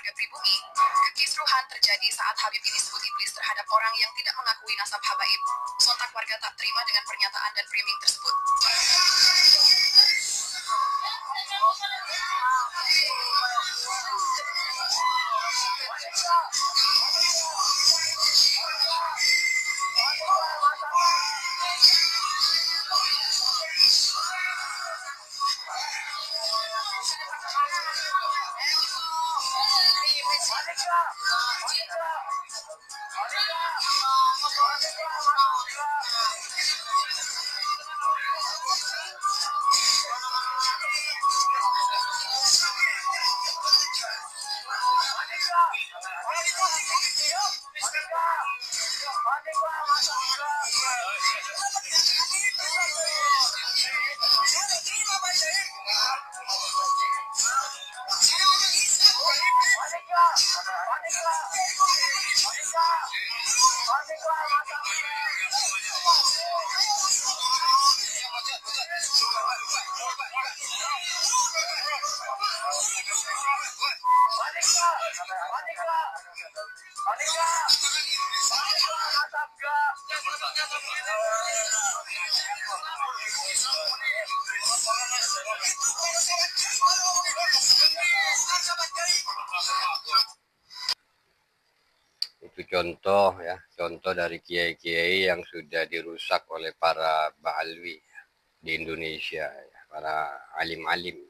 warga pribumi, kekisruhan terjadi saat Habib ini sebut iblis terhadap orang yang tidak mengakui nasab habaib. Sontak warga tak terima dengan pernyataan dan framing tersebut. Itu contoh ya, contoh dari kiai-kiai yang sudah dirusak oleh para ba'alwi di Indonesia, ya, para alim-alim.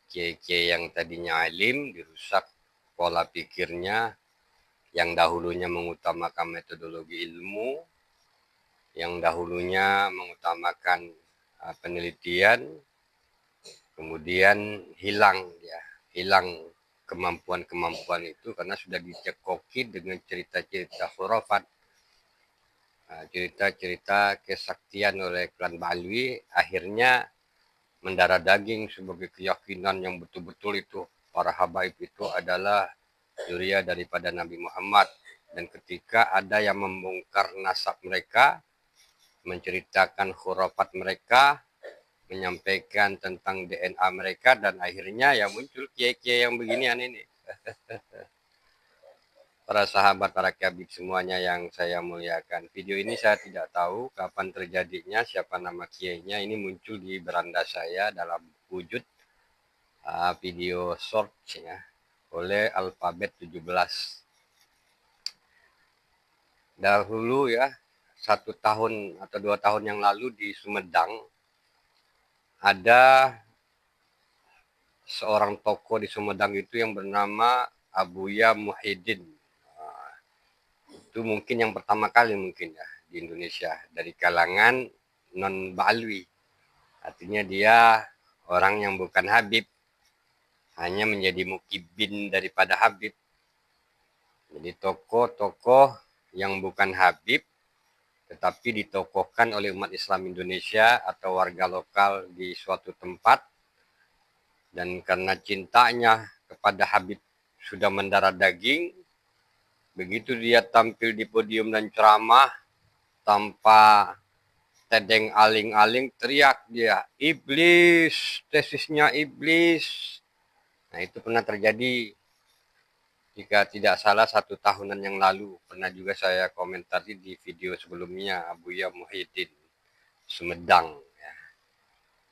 Kiai-kiai yang tadinya alim dirusak pola pikirnya, yang dahulunya mengutamakan metodologi ilmu, yang dahulunya mengutamakan penelitian, kemudian hilang kemampuan-kemampuan itu karena sudah dicekoki dengan cerita-cerita khurafat, cerita-cerita kesaktian oleh klan Ba'alwi. Akhirnya mendarah daging sebagai keyakinan yang betul-betul itu para habaib itu adalah zuriat daripada Nabi Muhammad. Dan ketika ada yang membongkar nasab mereka, menceritakan khurafat mereka, menyampaikan tentang DNA mereka, dan akhirnya ya muncul kiai-kiai yang beginian ini. Para sahabat, para kabib semuanya yang saya muliakan, video ini saya tidak tahu kapan terjadinya, siapa nama kiainya. Ini muncul di beranda saya dalam wujud video short ya, oleh Alfabet 17. Dahulu ya, 1 tahun atau 2 tahun yang lalu di Sumedang, ada seorang tokoh di Sumedang itu yang bernama Abuya Muhyiddin. Itu mungkin yang pertama kali mungkin ya di Indonesia dari kalangan non Ba'alwi. Artinya dia orang yang bukan Habib, hanya menjadi mukibin daripada Habib. Jadi tokoh-tokoh yang bukan Habib tetapi ditokohkan oleh umat Islam Indonesia atau warga lokal di suatu tempat, dan karena cintanya kepada Habib sudah mendarah daging, begitu dia tampil di podium dan ceramah tanpa tedeng aling-aling, teriak dia, iblis, tesisnya iblis. Nah, itu pernah terjadi, jika tidak salah 1 tahunan yang lalu. Pernah juga saya komentari di video sebelumnya, Abuya Muhyiddin, Sumedang. Ya.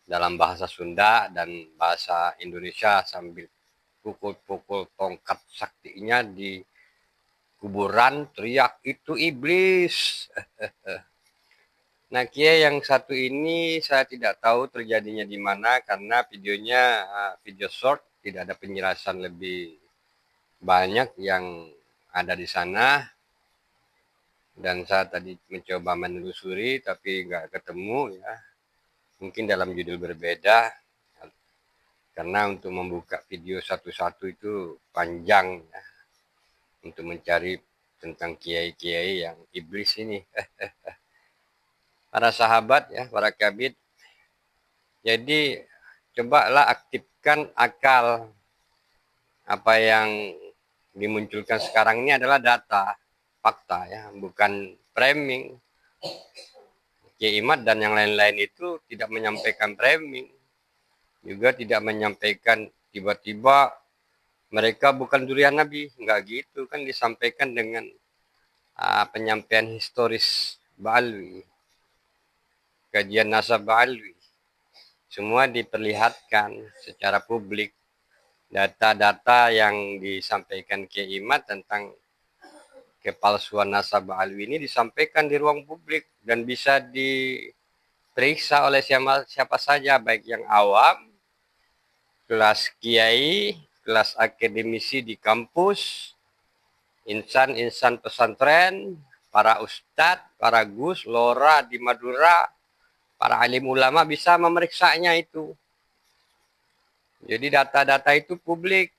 Dalam bahasa Sunda dan bahasa Indonesia, sambil pukul-pukul tongkat saktinya di kuburan, teriak, itu iblis. Nah, kiai yang satu ini saya tidak tahu terjadinya di mana, karena videonya video short, tidak ada penjelasan lebih banyak yang ada di sana. Dan saya tadi mencoba menelusuri tapi nggak ketemu ya. Mungkin dalam judul berbeda, karena untuk membuka video satu-satu itu panjang ya, untuk mencari tentang kiai-kiai yang iblis ini. Para sahabat ya, para kabid, jadi cobalah aktifkan akal. Apa yang dimunculkan sekarang ini adalah data, fakta ya, bukan framing. Kiai Imad dan yang lain-lain itu tidak menyampaikan framing, juga tidak menyampaikan tiba-tiba mereka bukan durian Nabi, nggak gitu kan, disampaikan dengan penyampaian historis Ba'alwi, kajian nasab Ba'alwi, semua diperlihatkan secara publik, data-data yang disampaikan Kiai Imad tentang kepalsuan nasab Ba'alwi ini disampaikan di ruang publik dan bisa diperiksa oleh siapa saja, baik yang awam, kelas kiai, kelas akademisi di kampus, insan-insan pesantren, para ustadz, para gus, lora di Madura, para alim ulama bisa memeriksanya itu. Jadi data-data itu publik.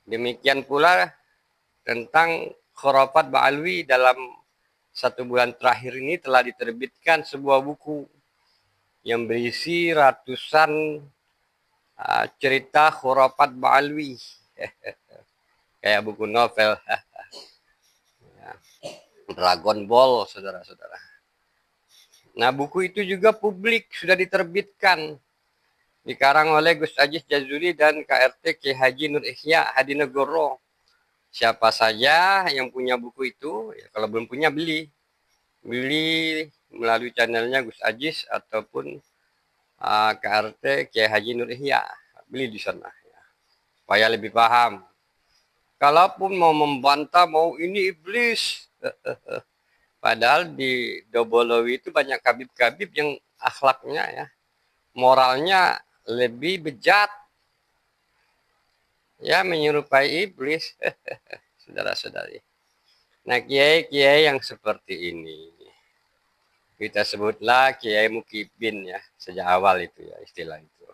Demikian pula tentang khurafat Ba'alwi, dalam 1 bulan terakhir ini telah diterbitkan sebuah buku yang berisi ratusan cerita khurafat Ba'alwi. Kayak buku novel. Dragon Ball, saudara-saudara. Nah, buku itu juga publik, sudah diterbitkan. Dikarang oleh Gus Aziz Jazuli dan KRT Ki Haji Nur Ihya Hadinegoro. Siapa saja yang punya buku itu, ya, kalau belum punya beli. Beli melalui channelnya Gus Aziz ataupun KRT Ki Haji Nur Ihya. Beli di sana. Ya. Supaya lebih paham. Kalaupun mau membantah, mau ini iblis. Padahal di Dobolowi itu banyak kabib-kabib yang akhlaknya ya, moralnya lebih bejat. Ya, menyerupai iblis. Saudara-saudari. Nah, kiai-kiai yang seperti ini, kita sebutlah Kiai Mukibin ya, sejak awal itu ya, istilah itu.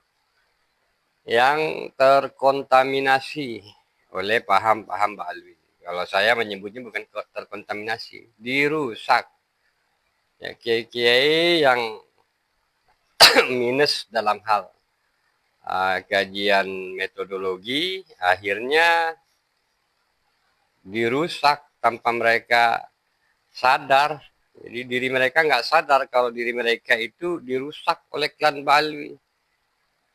Yang terkontaminasi oleh paham-paham Ba'alwi. Kalau saya menyebutnya bukan terkontaminasi, dirusak. Ya, kiai-kiai yang minus dalam hal kajian metodologi, akhirnya dirusak tanpa mereka sadar. Jadi diri mereka nggak sadar kalau diri mereka itu dirusak oleh klan Ba'alwi.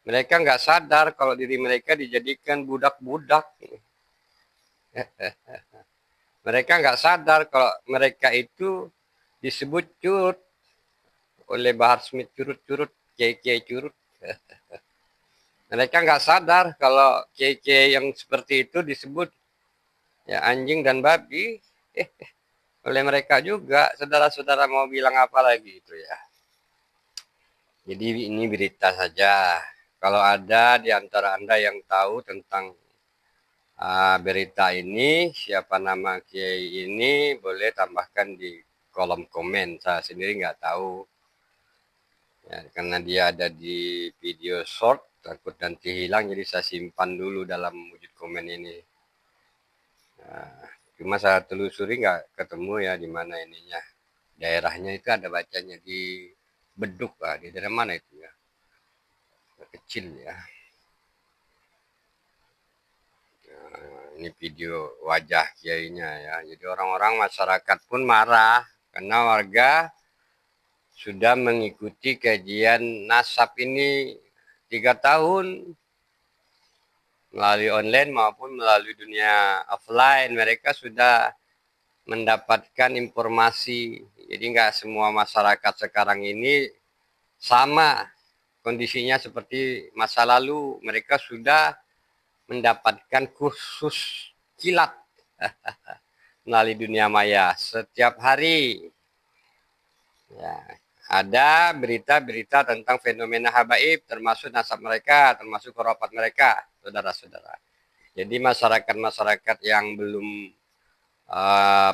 Mereka nggak sadar kalau diri mereka dijadikan budak-budak. Mereka nggak sadar kalau mereka itu disebut curut oleh Bahar Smith, curut-curut, kiai-kiai curut. Mereka nggak sadar kalau kiai-kiai yang seperti itu disebut ya anjing dan babi oleh mereka juga. Saudara-saudara mau bilang apa lagi itu ya. Jadi ini berita saja. Kalau ada di antara Anda yang tahu tentang berita ini, siapa nama kiai ini, boleh tambahkan di kolom komen. Saya sendiri nggak tahu. Ya, karena dia ada di video short, takut nanti hilang, jadi saya simpan dulu dalam wujud komen ini. Nah, cuma saya telusuri nggak ketemu ya di mana ininya. Daerahnya itu ada bacanya di Beduk, di daerah mana itu ya? Kecil ya. Nah, ini video wajah kiainya ya. Jadi orang-orang masyarakat pun marah karena warga sudah mengikuti kajian nasab ini 3 tahun melalui online maupun melalui dunia offline. Mereka sudah mendapatkan informasi. Jadi nggak semua masyarakat sekarang ini sama kondisinya seperti masa lalu. Mereka sudah mendapatkan kursus kilat melalui dunia maya setiap hari. Ya, ada berita-berita tentang fenomena habaib, termasuk nasab mereka, termasuk khurafat mereka, saudara-saudara. Jadi masyarakat-masyarakat yang belum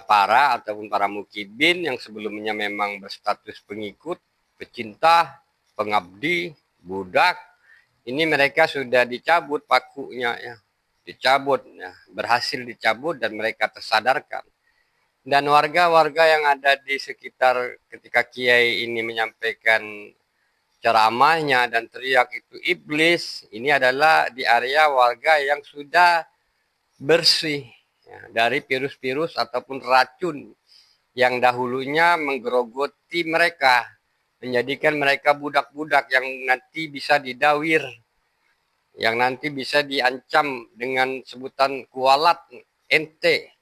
para ataupun para mukibin yang sebelumnya memang berstatus pengikut, pecinta, pengabdi, budak, ini mereka sudah dicabut pakunya ya, dicabut ya, berhasil dicabut dan mereka tersadarkan. Dan warga-warga yang ada di sekitar ketika kiai ini menyampaikan ceramahnya dan teriak itu iblis, ini adalah di area warga yang sudah bersih ya, dari virus-virus ataupun racun yang dahulunya menggerogoti mereka, menjadikan mereka budak-budak yang nanti bisa didawir yang nanti bisa diancam dengan sebutan kualat ente,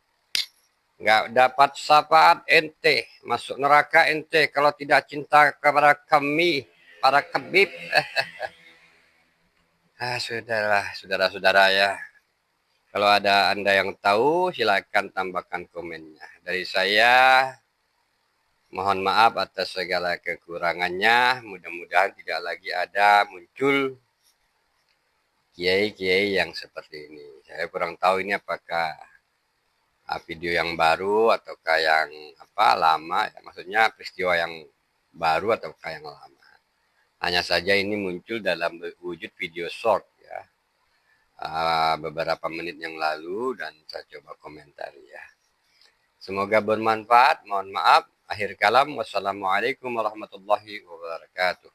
nggak dapat syafaat ente, masuk neraka ente kalau tidak cinta kepada kami para kebib. Sudahlah, saudara-saudara ya. Kalau ada Anda yang tahu, silakan tambahkan komennya. Dari saya, mohon maaf atas segala kekurangannya. Mudah-mudahan tidak lagi ada muncul kiai-kiai yang seperti ini. Saya kurang tahu ini apakah video yang baru ataukah yang lama. Ya, maksudnya peristiwa yang baru ataukah yang lama. Hanya saja ini muncul dalam wujud video short ya. Beberapa menit yang lalu dan saya coba komentari ya. Semoga bermanfaat. Mohon maaf. Akhir kalam. Wassalamualaikum warahmatullahi wabarakatuh.